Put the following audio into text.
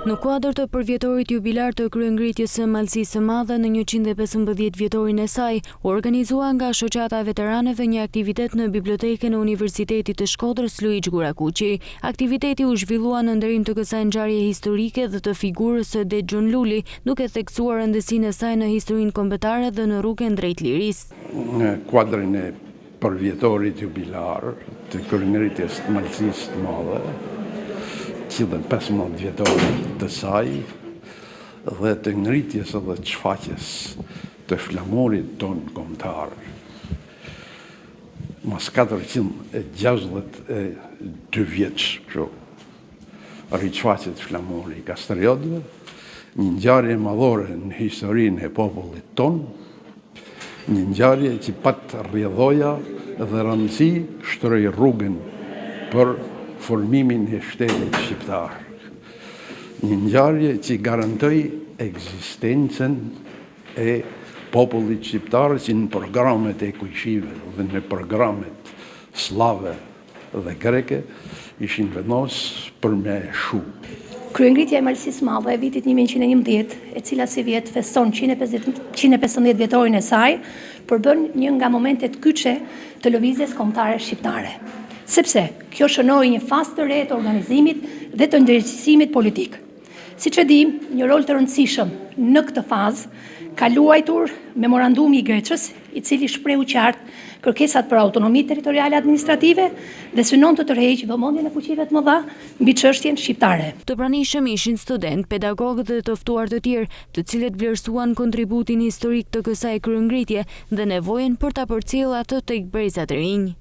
Në kuadër të përvjetorit jubilar të kryengritjes së Malësisë së Madhe në 115 vjetorin e saj, u organizua nga Shoqata e Veteranëve një aktivitet në bibliotekën e Universitetit të Shkodrës Luigjë Gurakuqi. Aktiviteti u zhvillua në nderim të kësaj ngjarje historike dhe të figurës së Det Gjun Luli, duke theksuar rëndësinë e saj në historinë kombëtare dhe në rrugën drejt lirisë. Në kuadrin e përvjetorit jubilar të kryengritjes së Malësisë së Madhe, cilën 15 vjetorit të saj dhe të ngritjes dhe të shfaqjes të flamurit tonë kombëtar. Mas 462 vjeç rishfaqet flamuri i Kastriotëve, një ngjarje madhore në historinë e popullit tonë, një ngjarje që pat rrjedhoja dhe rëndësi shtroi rrugën për formimin e shtetit shqiptar. Një ngjarje që garantoi ekzistencën e popullit shqiptar që në programet e kuqishive dhe në programet slave dhe greke ishin vendos për me shu. Kryengritja e Malësisë së Madhe e vitit 1111, e cila si vjet feston 115 vjetorin e saj, përbën një nga momentet kyçe të lëvizjes kombëtare shqiptare. Sepse kjo shënoi një fazë të re të organizimit dhe të ndërgjegjësimit politik. Siç e dim, një rol të rëndësishëm në këtë fazë ka luajtur memorandumi i Greçës, i cili shprehu qartë kërkesat për autonomi territoriale administrative dhe synon të tërheqë vëmendjen e fuqive të mëdha mbi çështjen shqiptare. Të pranishëm ishin student, pedagogë dhe të ftuar të tjerë, të cilët vlerësuan kontributin historik të kësaj kryengritje dhe nevojën për ta përcjellë atë tek brezat e rinj.